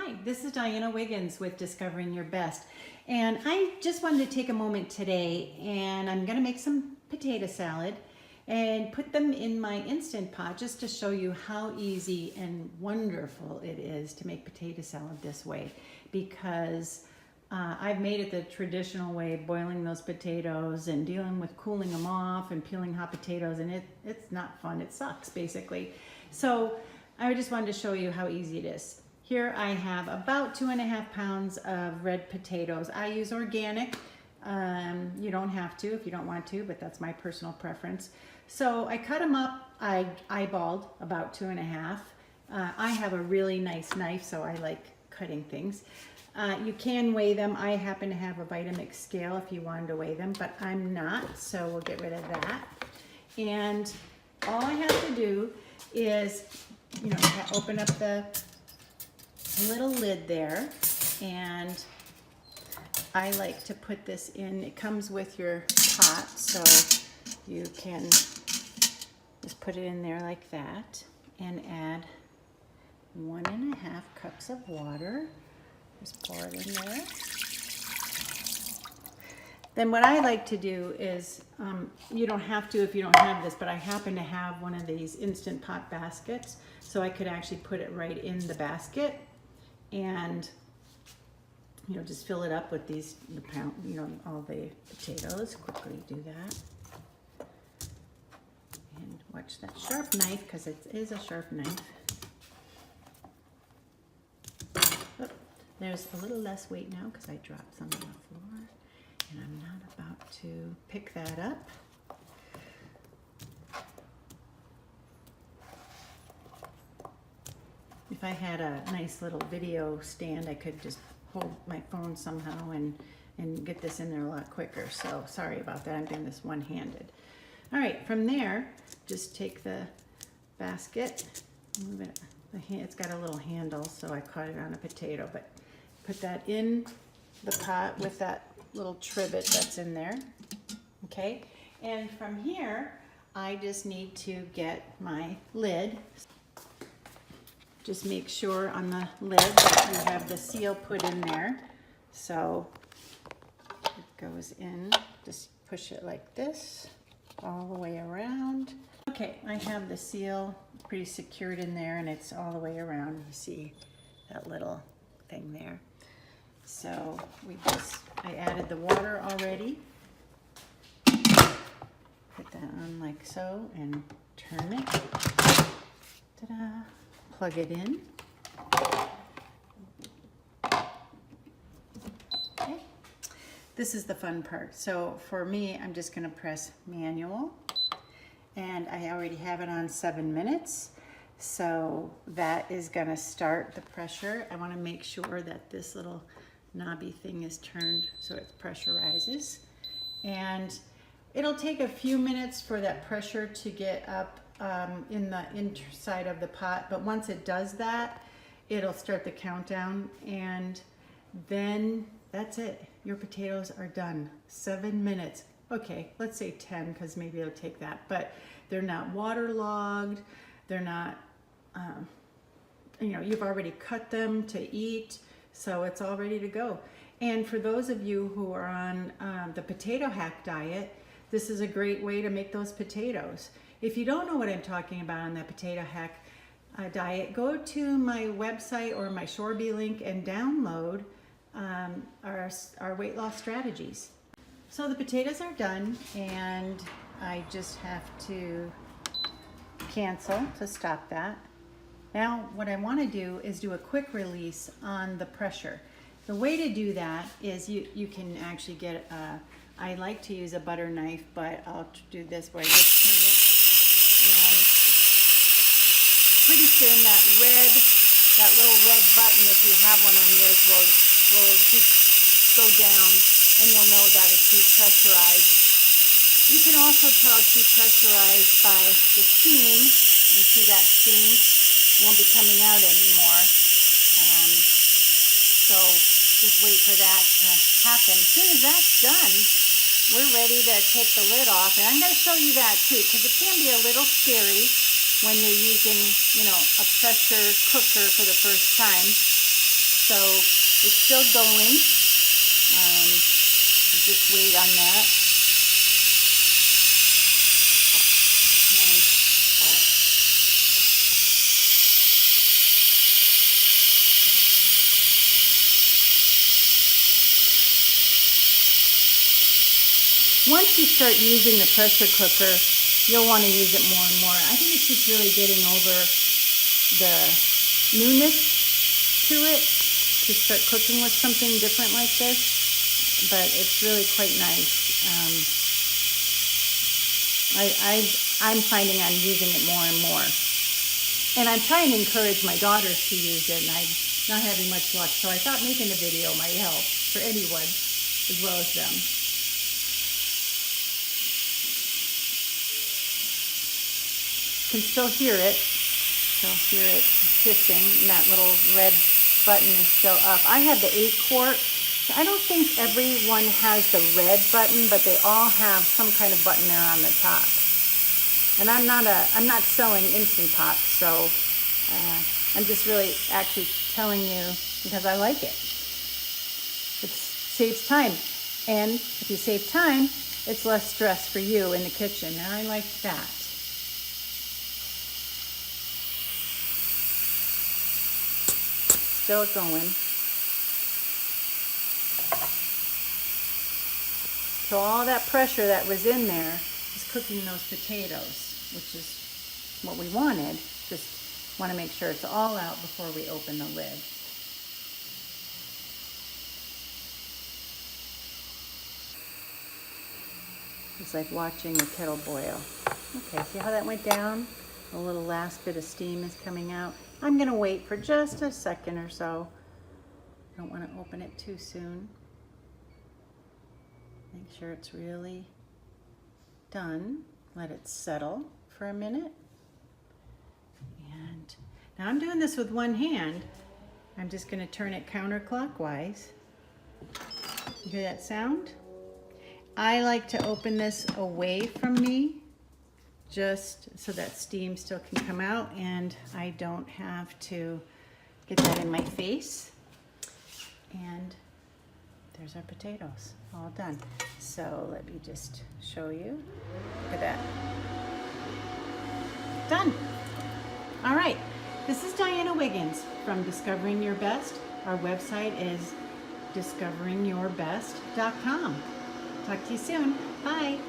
Hi, this is Diana Wiggins with Discovering Your Best. And I just wanted to take a moment today and I'm gonna make some potato salad and put them in my Instant Pot just to show you how easy and wonderful it is to make potato salad this way. Because I've made it the traditional way, boiling those potatoes and dealing with cooling them off and peeling hot potatoes, and it's not fun, it sucks basically. So I just wanted to show you how easy it is. Here I have about 2.5 pounds of red potatoes. I use organic. You don't have to if you don't want to, but that's my personal preference. So I cut them up. I eyeballed about 2.5. I have a really nice knife, so I like cutting things. You can weigh them. I happen to have a Vitamix scale if you wanted to weigh them, but I'm not, so we'll get rid of that. And all I have to do is, open up the little lid there, and I like to put this in. It comes with your pot, so you can just put it in there like that and add 1.5 cups of water. Just pour it in there. Then what I like to do is, you don't have to if you don't have this, but I happen to have one of these Instant Pot baskets, so I could actually put it right in the basket and just fill it up with these, all the potatoes. Quickly do that. And watch that sharp knife, because it is a sharp knife. Oh, there's a little less weight now because I dropped some on the floor. And I'm not about to pick that up. If I had a nice little video stand, I could just hold my phone somehow and get this in there a lot quicker. So sorry about that, I'm doing this one-handed. All right, from there, just take the basket, move it. It's got a little handle, so I caught it on a potato, but put that in the pot with that little trivet that's in there, okay? And from here, I just need to get my lid. Just make sure on the lid that you have the seal put in there. So it goes in, just push it like this, all the way around. Okay, I have the seal pretty secured in there and it's all the way around. You see that little thing there. So I added the water already. Put that on like so and turn it. Ta-da! Plug it in. Okay. This is the fun part. So for me, I'm just going to press manual, and I already have it on 7 minutes. So that is going to start the pressure. I want to make sure that this little knobby thing is turned so it pressurizes, and it'll take a few minutes for that pressure to get up in the inside of the pot, but once it does that, it'll start the countdown, and then that's it. Your potatoes are done. 7 minutes. Okay, let's say 10, because maybe it'll take that, but they're not waterlogged. They're not, you've already cut them to eat, so it's all ready to go. And for those of you who are on the potato hack diet, this is a great way to make those potatoes. If you don't know what I'm talking about on that potato hack diet, go to my website or my Shoreby link and download our weight loss strategies. So the potatoes are done, and I just have to cancel to stop that. Now what I want to do is do a quick release on the pressure. The way to do that is you can actually get I like to use a butter knife, but I'll do this where I just turn it, and pretty soon that little red button, if you have one on yours, will just go down, and you'll know that it's depressurized. You can also tell it's depressurized by the steam. You see that steam won't be coming out anymore. So just wait for that to happen. As soon as that's done, we're ready to take the lid off, and I'm going to show you that too, because it can be a little scary when you're using, a pressure cooker for the first time. So it's still going. Just wait on that. Once you start using the pressure cooker, you'll want to use it more and more. I think it's just really getting over the newness to it, to start cooking with something different like this. But it's really quite nice. I'm finding I'm using it more and more. And I'm trying to encourage my daughters to use it, and I'm not having much luck. So I thought making a video might help for anyone as well as them. You can still hear it. Still hear it hissing, and that little red button is still up. I have the 8-quart. I don't think everyone has the red button, but they all have some kind of button there on the top. And I'm not selling Instant Pot, so I'm just really actually telling you because I like it. It saves time, and if you save time, it's less stress for you in the kitchen, and I like that. Still going. So all that pressure that was in there is cooking those potatoes, which is what we wanted. Just want to make sure it's all out before we open the lid. It's like watching a kettle boil. Okay, see how that went down? A little last bit of steam is coming out. I'm going to wait for just a second or so. Don't want to open it too soon. Make sure it's really done. Let it settle for a minute. And now I'm doing this with one hand. I'm just going to turn it counterclockwise. You hear that sound? I like to open this away from me, just so that steam still can come out and I don't have to get that in my face. And there's our potatoes, all done. So let me just show you. Look at that. Done. All right, this is Diana Wiggins from Discovering Your Best. Our website is discoveringyourbest.com. Talk to you soon. Bye.